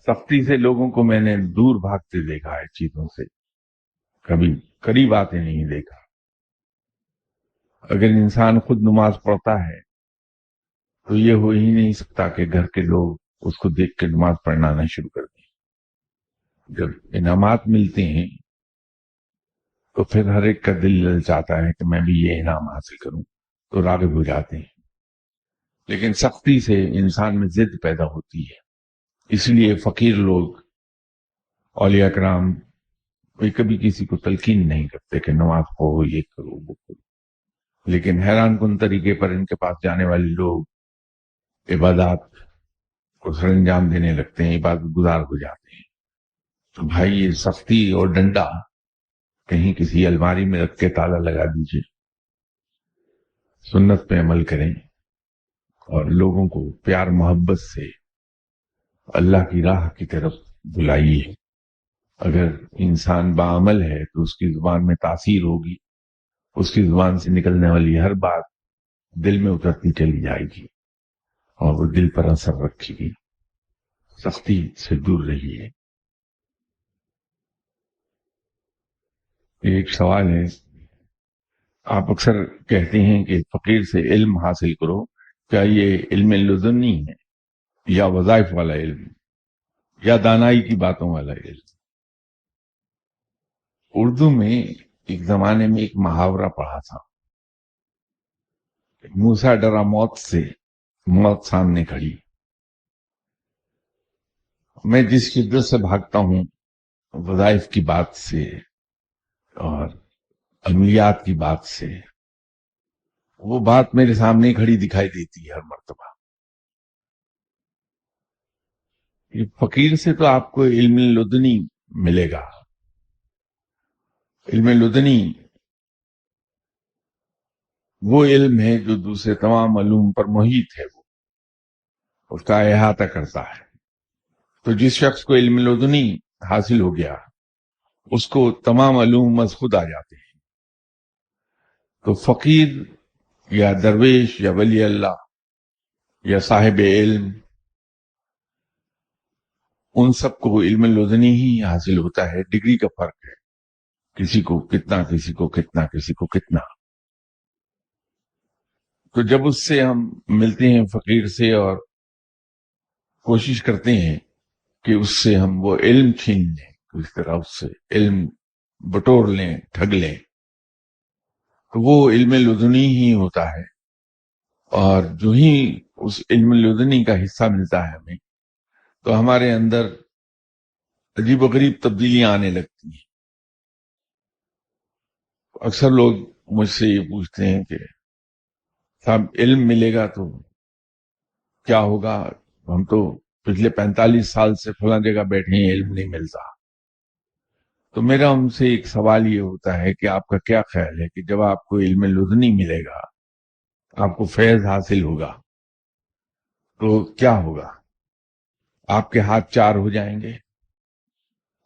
سختی سے لوگوں کو میں نے دور بھاگتے دیکھا ہے چیزوں سے، کبھی قریب آتے نہیں دیکھا. اگر انسان خود نماز پڑھتا ہے تو یہ ہو ہی نہیں سکتا کہ گھر کے لوگ اس کو دیکھ کے نماز پڑھنا نہ شروع کر دیں. جب انعامات ملتے ہیں تو پھر ہر ایک کا دل للچاتا ہے کہ میں بھی یہ انعام حاصل کروں، تو راغب ہو جاتے ہیں. لیکن سختی سے انسان میں ضد پیدا ہوتی ہے. اس لیے فقیر لوگ، اولیاء کرام، کوئی کبھی کسی کو تلقین نہیں کرتے کہ نماز پڑھو، یہ کرو، وہ کرو. لیکن حیران کن طریقے پر ان کے پاس جانے والے لوگ عبادات کو سر انجام دینے لگتے ہیں، عبادت گزار ہو جاتے ہیں. تو بھائی یہ سختی اور ڈنڈا کہیں کسی الماری میں رکھ کے تالا لگا دیجئے، سنت پہ عمل کریں اور لوگوں کو پیار محبت سے اللہ کی راہ کی طرف بلائیے. اگر انسان باعمل ہے تو اس کی زبان میں تاثیر ہوگی، اس کی زبان سے نکلنے والی ہر بات دل میں اترتی چلی جائے گی اور وہ دل پر اثر رکھے گی. سختی سے دور رہیے. ایک سوال ہے، آپ اکثر کہتے ہیں کہ فقیر سے علم حاصل کرو، کیا یہ علم لدنی ہے یا وظائف والا علم یا دانائی کی باتوں والا علم؟ اردو میں ایک زمانے میں ایک محاورہ پڑھا تھا، موسیٰ ڈرا موت سے، موت سامنے کھڑی. میں جس شدت سے بھاگتا ہوں وظائف کی بات سے اور عملیات کی بات سے، وہ بات میرے سامنے کھڑی دکھائی دیتی ہے ہر مرتبہ. یہ فقیر سے تو آپ کو علم لدنی ملے گا. علم لدنی وہ علم ہے جو دوسرے تمام علوم پر محیط ہے، وہ اس کا احاطہ کرتا ہے۔ تو جس شخص کو علم لدنی حاصل ہو گیا اس کو تمام علوم از خود آ جاتے ہیں۔ تو فقیر یا درویش یا ولی اللہ یا صاحب علم، ان سب کو علم لدنی ہی حاصل ہوتا ہے، ڈگری کا فرق ہے، کسی کو کتنا، کسی کو کتنا، کسی کو کتنا۔ تو جب اس سے ہم ملتے ہیں فقیر سے اور کوشش کرتے ہیں کہ اس سے ہم وہ علم چھین لیں، اس طرح اس سے علم بٹور لیں، ٹھگ لیں، تو وہ علم لدنی ہی ہوتا ہے۔ اور جو ہی اس علم لدنی کا حصہ ملتا ہے ہمیں، تو ہمارے اندر عجیب و غریب تبدیلیاں آنے لگتی ہیں۔ اکثر لوگ مجھ سے یہ پوچھتے ہیں کہ صاحب علم ملے گا تو کیا ہوگا، ہم تو پچھلے 45 سال سے فلاں جگہ بیٹھے ہیں، علم نہیں ملتا۔ تو میرا ان سے ایک سوال یہ ہوتا ہے کہ آپ کا کیا خیال ہے کہ جب آپ کو علم لدنی ملے گا، آپ کو فیض حاصل ہوگا، تو کیا ہوگا؟ آپ کے ہاتھ چار ہو جائیں گے،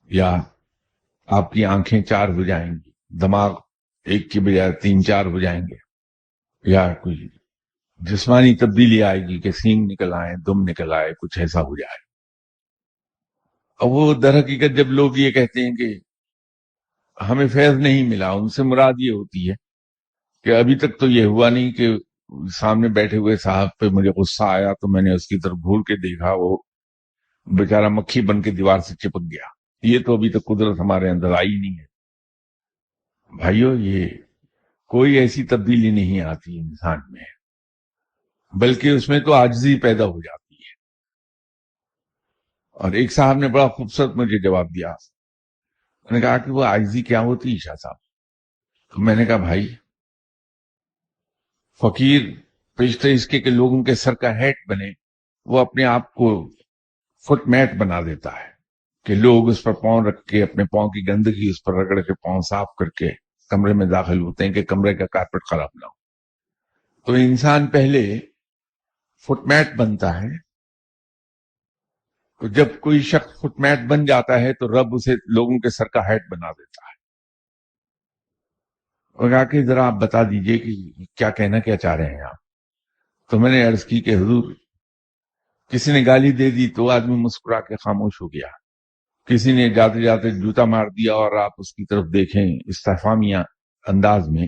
یا آپ کی آنکھیں چار ہو جائیں گی، دماغ ایک کی بجائے 3 4 ہو جائیں گے، یا کوئی جسمانی تبدیلی آئے گی کہ سینگ نکل آئے، دم نکل آئے، کچھ ایسا ہو جائے۔ اور وہ در حقیقت جب لوگ یہ کہتے ہیں کہ ہمیں فیض نہیں ملا، ان سے مراد یہ ہوتی ہے کہ ابھی تک تو یہ ہوا نہیں کہ سامنے بیٹھے ہوئے صاحب پہ مجھے غصہ آیا تو میں نے اس کی طرف گھور کے دیکھا، وہ بیچارہ مکھی بن کے دیوار سے چپک گیا۔ یہ تو ابھی تک قدرت ہمارے اندر آئی نہیں ہے۔ بھائیو، یہ کوئی ایسی تبدیلی نہیں آتی انسان میں، بلکہ اس میں تو عاجزی پیدا ہو جاتی ہے۔ اور ایک صاحب نے بڑا خوبصورت مجھے جواب دیا، میں نے کہا کہ وہ عاجزی کیا ہوتی ہے شاہ صاحب؟ تو میں نے کہا بھائی، فقیر پیشتر اس کے کہ لوگوں کے سر کا ہیڈ بنے، وہ اپنے آپ کو فٹ میٹ بنا دیتا ہے کہ لوگ اس پر پاؤں رکھ کے اپنے پاؤں کی گندگی اس پر رگڑ کے پاؤں صاف کر کے کمرے میں داخل ہوتے ہیں کہ کمرے کا کارپٹ خراب نہ ہو۔ تو انسان پہلے فٹ میٹ بنتا ہے، تو جب کوئی شخص فٹ میٹ بن جاتا ہے تو رب اسے لوگوں کے سر کا ہیڈ بنا دیتا ہے۔ اور کہا کہ ذرا آپ بتا دیجئے کہ کیا کہنا کیا چاہ رہے ہیں آپ؟ تو میں نے عرض کی کہ حضور، کسی نے گالی دے دی تو آدمی مسکرا کے خاموش ہو گیا، کسی نے جاتے جاتے جوتا مار دیا اور آپ اس کی طرف دیکھیں استفہامیہ انداز میں،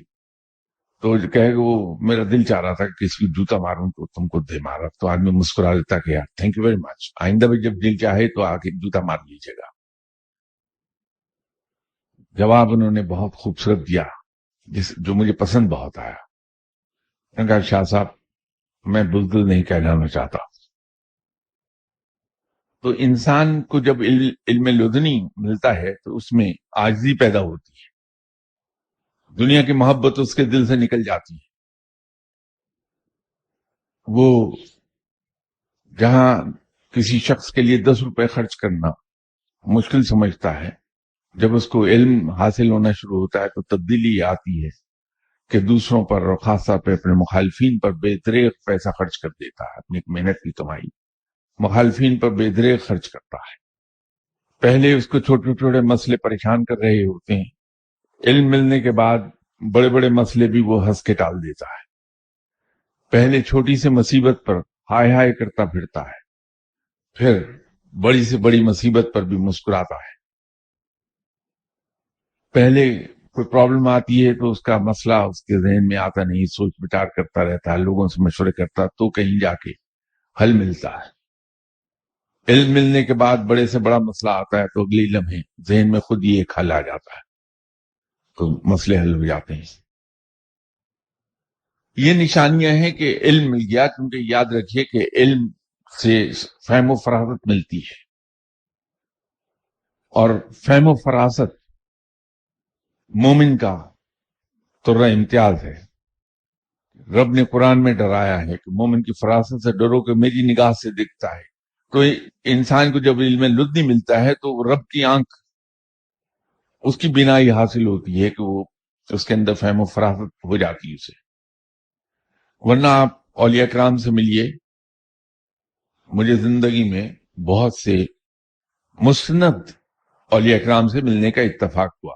تو کہے کہ وہ میرا دل چاہ رہا تھا کہ کسی کو جوتا ماروں تو تم کو دے مارا، تو آدمی مسکرا دیتا کہ یار تھینک یو ویری مچ، آئندہ بھی جب دل چاہے تو آ کے جوتا مار لیجیے گا۔ جواب انہوں نے بہت خوبصورت دیا جو مجھے پسند بہت آیا۔ میں نے کہا شاہ صاحب، میں بزدل نہیں کہلانا چاہتا۔ تو انسان کو جب علم لدنی ملتا ہے تو اس میں عاجزی پیدا ہوتی ہے، دنیا کی محبت اس کے دل سے نکل جاتی ہے۔ وہ جہاں کسی شخص کے لیے 10 روپے خرچ کرنا مشکل سمجھتا ہے، جب اس کو علم حاصل ہونا شروع ہوتا ہے تو تبدیلی آتی ہے کہ دوسروں پر اور خاص طور پہ اپنے مخالفین پر بے دریغ پیسہ خرچ کر دیتا ہے، اپنی محنت کی کمائی مخالفین پر بے دریغ خرچ کرتا ہے۔ پہلے اس کو چھوٹے چھوٹے مسئلے پریشان کر رہے ہوتے ہیں، علم ملنے کے بعد بڑے بڑے مسئلے بھی وہ ہنس کے ٹال دیتا ہے۔ پہلے چھوٹی سی مصیبت پر ہائے ہائے کرتا پھرتا ہے، پھر بڑی سے بڑی مصیبت پر بھی مسکراتا ہے۔ پہلے کوئی پرابلم آتی ہے تو اس کا مسئلہ اس کے ذہن میں آتا نہیں، سوچ بچار کرتا رہتا ہے، لوگوں سے مشورے کرتا، تو کہیں جا کے حل ملتا ہے۔ علم ملنے کے بعد بڑے سے بڑا مسئلہ آتا ہے تو اگلی لمحے ذہن میں خود ہی ایک حل آ جاتا ہے، تو مسئلے حل ہو جاتے ہیں۔ یہ نشانیاں ہیں کہ علم مل گیا، کیونکہ یاد رکھیے کہ علم سے فہم و فراست ملتی ہے، اور فہم و فراست مومن کا ترہ امتیاز ہے۔ رب نے قرآن میں ڈرایا ہے کہ مومن کی فراست سے ڈرو کہ میری نگاہ سے دکھتا ہے۔ تو انسان کو جب علم لدنی ملتا ہے تو رب کی آنکھ، اس کی بینائی حاصل ہوتی ہے کہ وہ اس کے اندر فہم و فراست ہو جاتی ہے اسے۔ ورنہ آپ اولیاء کرام سے ملیے. مجھے زندگی میں بہت سے مستند اولیاء کرام سے ملنے کا اتفاق ہوا.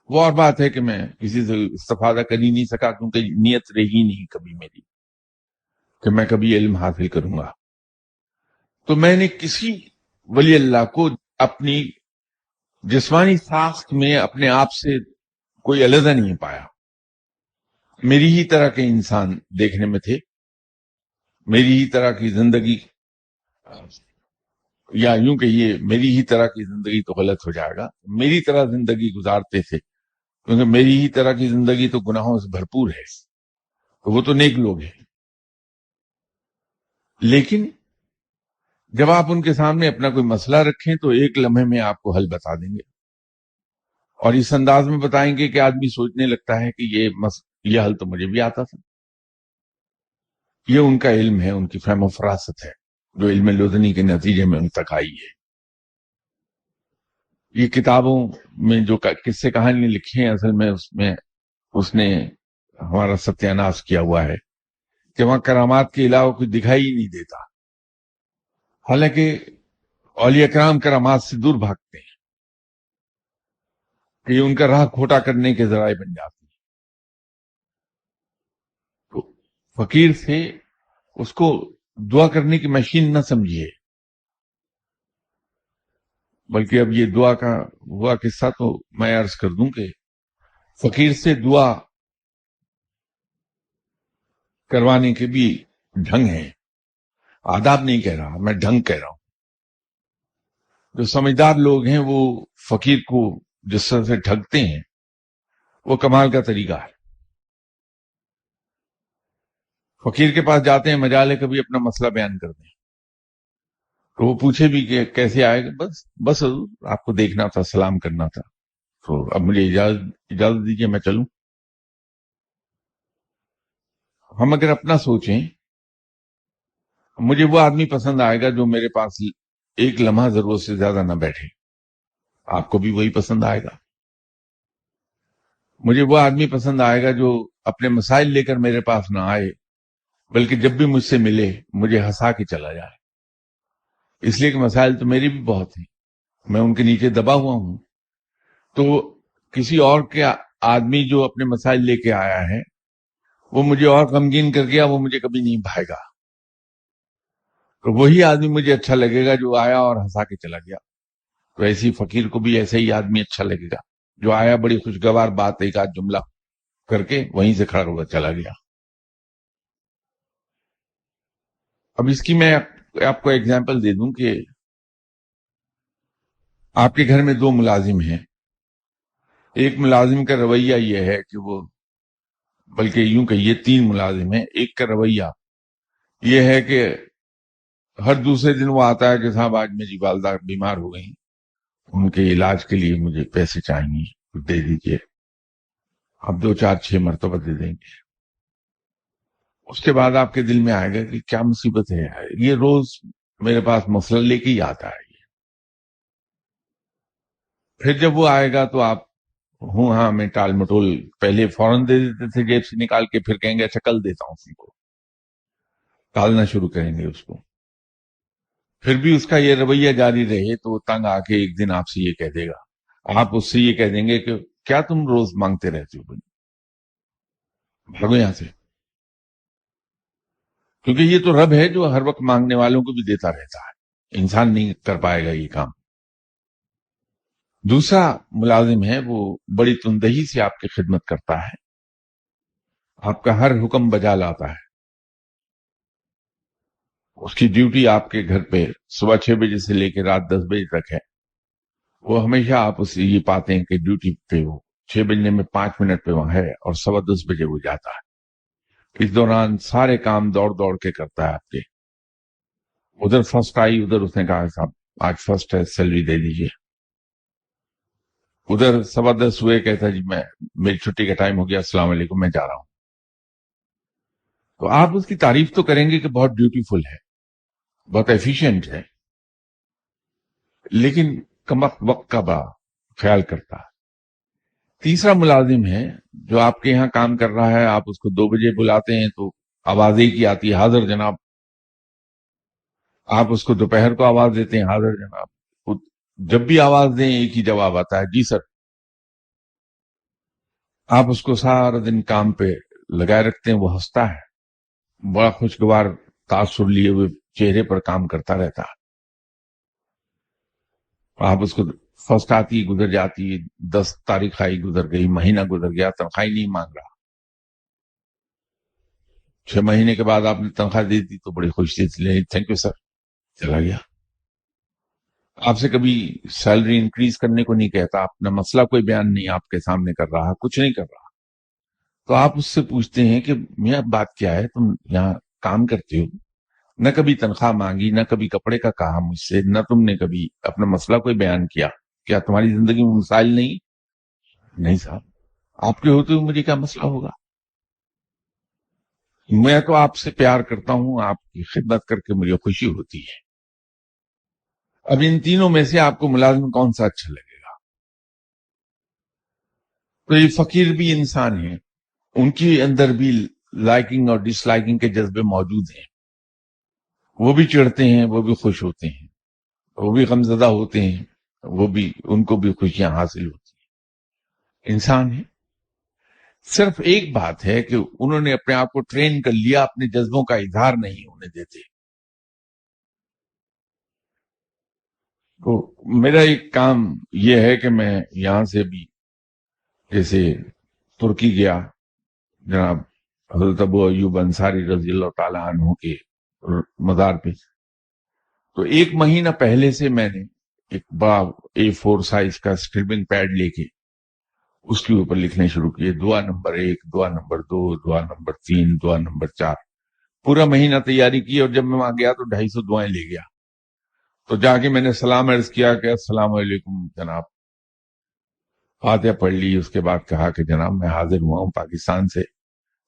وہ اور بات ہے کہ میں کسی سے استفادہ کر ہی نہیں سکا، کیونکہ نیت رہی نہیں کبھی میری کہ میں کبھی علم حاصل کروں گا. تو میں نے کسی ولی اللہ کو اپنی جسمانی ساخت میں اپنے آپ سے کوئی علیحدہ نہیں پایا. میری ہی طرح کے انسان دیکھنے میں تھے، میری ہی طرح کی زندگی، یا یوں کہیے میری ہی طرح کی زندگی تو غلط ہو جائے گا، میری طرح زندگی گزارتے تھے، کیونکہ میری ہی طرح کی زندگی تو گناہوں سے بھرپور ہے. تو وہ تو نیک لوگ ہیں، لیکن جب آپ ان کے سامنے اپنا کوئی مسئلہ رکھیں تو ایک لمحے میں آپ کو حل بتا دیں گے، اور اس انداز میں بتائیں گے کہ آدمی سوچنے لگتا ہے کہ یہ حل تو مجھے بھی آتا تھا. یہ ان کا علم ہے، ان کی فہم و فراست ہے، جو علم لدنی کے نتیجے میں ان تک آئی ہے. یہ کتابوں میں جو قصے کہانی لکھی ہیں، اصل میں اس نے ہمارا ستیہ ناش کیا ہوا ہے کہ وہاں کرامات کے علاوہ کچھ دکھائی ہی نہیں دیتا. حالانکہ اولیاء کرام کرامات سے دور بھاگتے ہیں کہ یہ ان کا راہ کھوٹا کرنے کے ذرائع بن جاتی ہیں. تو فقیر سے اس کو دعا کرنے کی مشین نہ سمجھیے، بلکہ اب یہ دعا کا ہوا قصہ تو میں عرض کر دوں کہ فقیر سے دعا کروانے کے بھی ڈھنگ ہیں. آداب نہیں کہہ رہا میں، ڈھنگ کہہ رہا ہوں. جو سمجھدار لوگ ہیں وہ فقیر کو جس طرح سے ٹھگتے ہیں وہ کمال کا طریقہ ہے. فقیر کے پاس جاتے ہیں، مجال ہے کبھی اپنا مسئلہ بیان کر دیں تو وہ پوچھے بھی کہ کیسے آئے گا. بس حضور آپ کو دیکھنا تھا، سلام کرنا تھا، تو اب مجھے اجازت دیجیے میں چلوں. ہم اگر اپنا سوچیں، مجھے وہ آدمی پسند آئے گا جو میرے پاس ایک لمحہ ضرورت سے زیادہ نہ بیٹھے. آپ کو بھی وہی پسند آئے گا. مجھے وہ آدمی پسند آئے گا جو اپنے مسائل لے کر میرے پاس نہ آئے، بلکہ جب بھی مجھ سے ملے مجھے ہنسا کے چلا جائے. اس لیے کہ مسائل تو میری بھی بہت ہیں، میں ان کے نیچے دبا ہوا ہوں. تو کسی اور کے آدمی جو اپنے مسائل لے کے آیا ہے وہ مجھے اور غمگین کر گیا، وہ مجھے کبھی نہیں بھائے گا. تو وہی آدمی مجھے اچھا لگے گا جو آیا اور ہنسا کے چلا گیا. تو ایسی فقیر کو بھی ایسے ہی آدمی اچھا لگے گا جو آیا، بڑی خوشگوار بات ایک آدھ جملہ کر کے وہیں سے کھڑا ہوا چلا گیا. اب اس کی میں آپ کو ایگزامپل دے دوں کہ آپ کے گھر میں دو ملازم ہیں. ایک ملازم کا رویہ یہ ہے کہ وہ، بلکہ یوں کہیے تین ملازم ہیں. ایک کا رویہ یہ ہے کہ ہر دوسرے دن وہ آتا ہے کہ صاحب آج میری والدہ بیمار ہو گئی، ان کے علاج کے لیے مجھے پیسے چاہیے، دے دیجیے. اب 2 4 6 مرتبہ دے دیں گے. اس کے بعد آپ کے دل میں آئے گا کہ کیا مصیبت ہے، یہ روز میرے پاس مسئلہ لے کے ہی آتا ہے. پھر جب وہ آئے گا تو آپ ہوں ہاں میں ٹال مٹول پہلے فوراً دے دیتے تھے جیب سے نکال کے، پھر کہیں گے اچھا کل دیتا ہوں، اسی کو ٹالنا شروع کریں گے اس کو. پھر بھی اس کا یہ رویہ جاری رہے تو وہ تنگ آ کے ایک دن آپ سے یہ کہہ دے گا، آپ اس سے یہ کہہ دیں گے کہ کیا تم روز مانگتے رہتے ہو، بھاگو یہاں سے. کیونکہ یہ تو رب ہے جو ہر وقت مانگنے والوں کو بھی دیتا رہتا ہے، انسان نہیں کر پائے گا یہ کام. دوسرا ملازم ہے وہ بڑی تندہی سے آپ کی خدمت کرتا ہے، آپ کا ہر حکم بجا لاتا ہے. اس کی ڈیوٹی آپ کے گھر پہ صبح 6 بجے سے لے کے رات 10 بجے تک ہے. وہ ہمیشہ آپ اسے یہ پاتے ہیں کہ ڈیوٹی پہ وہ 6 بجنے میں 5 منٹ پہ وہاں ہے اور 10:15 بجے وہ جاتا ہے. اس دوران سارے کام دوڑ دوڑ کے کرتا ہے آپ کے. ادھر فرسٹ آئی، ادھر اس نے کہا صاحب آج فرسٹ ہے، سیلری دے دیجیے. ادھر 10:15 ہوئے، کہتا جی میری چھٹی کا ٹائم ہو گیا، السلام علیکم میں جا رہا ہوں. تو آپ اس کی تعریف تو کریں گے کہ بہت بیوٹیفل ہے، بہت ایفیشینٹ ہے، لیکن کم وقت کا بڑا خیال کرتا ہے. تیسرا ملازم ہے جو آپ کے یہاں کام کر رہا ہے، آپ اس کو 2 بجے بلاتے ہیں تو آواز ایک ہی آتی ہے، حاضر جناب. آپ اس کو دوپہر کو آواز دیتے ہیں، حاضر جناب. جب بھی آواز دیں ایک ہی جواب آتا ہے، جی سر. آپ اس کو سارا دن کام پہ لگائے رکھتے ہیں، وہ ہنستا ہے، بڑا خوشگوار تاثر لیے ہوئے چہرے پر کام کرتا رہتا ہے. آپ اس کو فرسٹ آتی گزر جاتی، 10 تاریخ آئی گزر گئی، مہینہ گزر گیا، تنخواہ نہیں مانگ رہا. 6 مہینے کے بعد آپ نے تنخواہ دے دی تو بڑی خوشی سے تھینک یو سر، چلا گیا. آپ سے کبھی سیلری انکریز کرنے کو نہیں کہتا، اپنا مسئلہ کوئی بیان نہیں آپ کے سامنے کر رہا، کچھ نہیں کر رہا. تو آپ اس سے پوچھتے ہیں کہ میاں بات کیا ہے، تم یہاں کام کرتے ہو، نہ کبھی تنخواہ مانگی، نہ کبھی کپڑے کا کہا مجھ سے، نہ تم نے کبھی اپنا مسئلہ کوئی بیان کیا. کیا تمہاری زندگی میں مسائل نہیں؟ نہیں صاحب. آپ کے ہوتے ہوئے مجھے کیا مسئلہ ہوگا؟ میں تو آپ سے پیار کرتا ہوں، آپ کی خدمت کر کے مجھے خوشی ہوتی ہے. اب ان تینوں میں سے آپ کو ملازم کون سا اچھا لگے گا؟ تو یہ فقیر بھی انسان ہیں، ان کی اندر بھی لائکنگ اور ڈس لائکنگ کے جذبے موجود ہیں. وہ بھی چڑھتے ہیں، وہ بھی خوش ہوتے ہیں، وہ بھی غمزدہ ہوتے ہیں، ان کو بھی خوشیاں حاصل ہوتی ہیں. انسان ہے. صرف ایک بات ہے کہ انہوں نے اپنے آپ کو ٹرین کر لیا، اپنے جذبوں کا اظہار نہیں ہونے دیتے. تو میرا ایک کام یہ ہے کہ میں یہاں سے بھی جیسے ترکی گیا، جناب حضرت ابو ایوب انصاری رضی اللہ تعالیٰ عنہ کے مزار پہ، تو 1 مہینہ پہلے سے میں نے ایک بڑا A4 سائز کا اسکریبنگ پیڈ لے کے اس کے اوپر لکھنے شروع کیے، دعا نمبر 1، دعا نمبر 2، دعا نمبر 3، دعا نمبر 4. پورا مہینہ تیاری کی، اور جب میں وہاں گیا تو 250 دعائیں لے گیا. تو جا کے میں نے سلام عرض کیا کہ السلام علیکم جناب، فاتحہ پڑھ لی. اس کے بعد کہا کہ جناب میں حاضر ہوا ہوں پاکستان سے،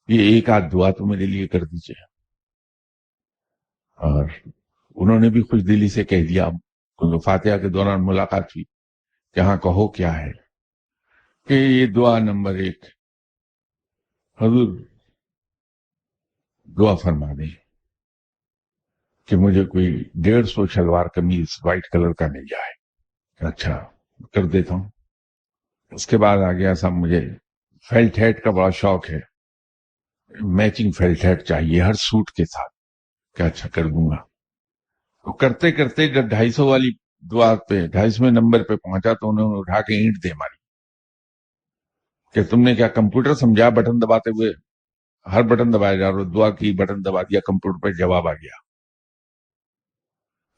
یہ ایک آدھ دعا تو میرے لیے کر دیجیے. اور انہوں نے بھی خوش دلی سے کہہ دیا، کیونکہ فاتحہ کے دوران ملاقات ہوئی، کہ ہاں کہو کیا ہے. کہ یہ دعا نمبر 1، حضور دعا فرما دیں کہ مجھے کوئی 150 شلوار قمیض وائٹ کلر کا مل جائے. اچھا کر دیتا ہوں. اس کے بعد آ گیا صاحب مجھے فیلٹ ہیٹ کا بڑا شوق ہے، میچنگ فیلٹ ہیٹ چاہیے ہر سوٹ کے ساتھ. کہ اچھا کر دوں گا. تو کرتے کرتے جب 250 والی دعا پہ 250 نمبر پہ پہنچا تو انہوں نے اٹھا کے اینٹ دے ماری کہ تم نے کیا کمپیوٹر سمجھا، بٹن دباتے ہوئے ہر بٹن دبایا جا رہا، دعا کی بٹن دبا دیا، کمپیوٹر پہ جواب آ گیا.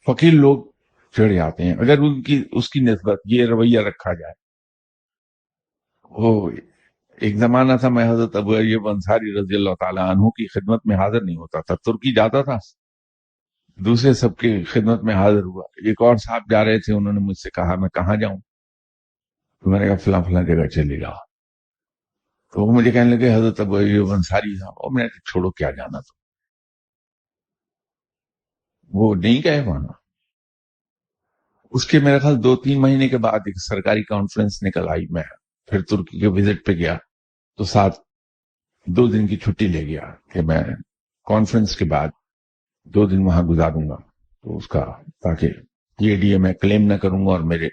فقیر لوگ چڑھ جاتے ہیں اگر اس کی نسبت یہ رویہ رکھا جائے. وہ ایک زمانہ تھا میں حضرت ابو ایوب انصاری رضی اللہ تعالیٰ عنہ کی خدمت میں حاضر نہیں ہوتا تھا، ترکی جاتا تھا، دوسرے سب کی خدمت میں حاضر ہوا. ایک اور صاحب جا رہے تھے، انہوں نے مجھ سے کہا میں کہاں جاؤں؟ تو میں نے کہا فلاں فلاں جگہ چلے جاؤ. تو وہ مجھے کہنے لگے حضرت ابو ایوب انصاری صاحب، اور میں نے کہا چھوڑو کیا جانا. تو وہ نہیں گئے وہاں. اس کے میرے خیال 2-3 مہینے کے بعد ایک سرکاری کانفرنس نکل آئی. میں پھر ترکی کے وزٹ پہ گیا تو 2 دن کی چھٹی لے گیا کہ میں کانفرنس کے بعد 2 دن وہاں گزاروں گا، تو اس کا تاکہ PADA میں کلیم نہ کروں گا اور میرے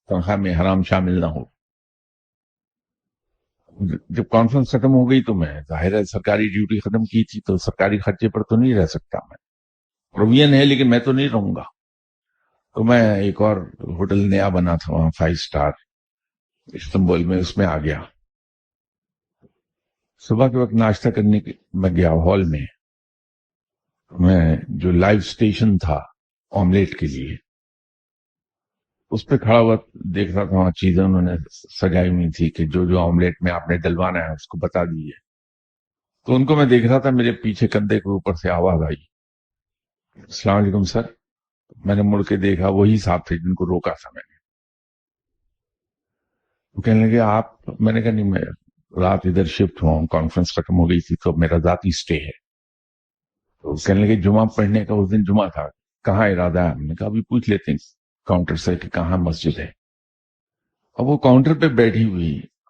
تنخواہ میں حرام شامل نہ ہو. جب کانفرنس ختم ہو گئی تو میں ظاہر ہے سرکاری ڈیوٹی ختم کی تھی تو سرکاری خرچے پر تو نہیں رہ سکتا، میں پروویژن ہے لیکن میں تو نہیں رہوں گا. تو میں ایک اور ہوٹل نیا بنا تھا وہاں 5 اسٹار استنبول میں، اس میں آ گیا. صبح کے وقت ناشتہ کرنے میں گیا ہال میں جو لائیو سٹیشن تھا آملیٹ کے لیے، اس پہ کھڑا ہوا دیکھ رہا تھا. وہاں چیزیں انہوں نے سجائی ہوئی تھی کہ جو آملیٹ میں آپ نے ڈلوانا ہے اس کو بتا دیجیے. تو ان کو میں دیکھ رہا تھا، میرے پیچھے کندھے کے اوپر سے آواز آئی، السلام علیکم سر. میں نے مڑ کے دیکھا، وہی صاحب تھے جن کو روکا تھا میں نے. وہ کہنے لگے آپ، میں نے کہا نہیں، میں رات ادھر شفٹ ہوا ہوں، کانفرنس ختم ہو گئی تھی تو میرا ذاتی سٹے ہے. تو کہنے لگے جمعہ پڑھنے کا اس دن جمعہ تھا، کہاں ارادہ ہے؟ ہم نے کہا ابھی پوچھ لیتے ہیں کاؤنٹر سے کہ کہاں مسجد ہے. اب وہ کاؤنٹر پہ بیٹھی ہوئی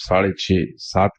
6.5-7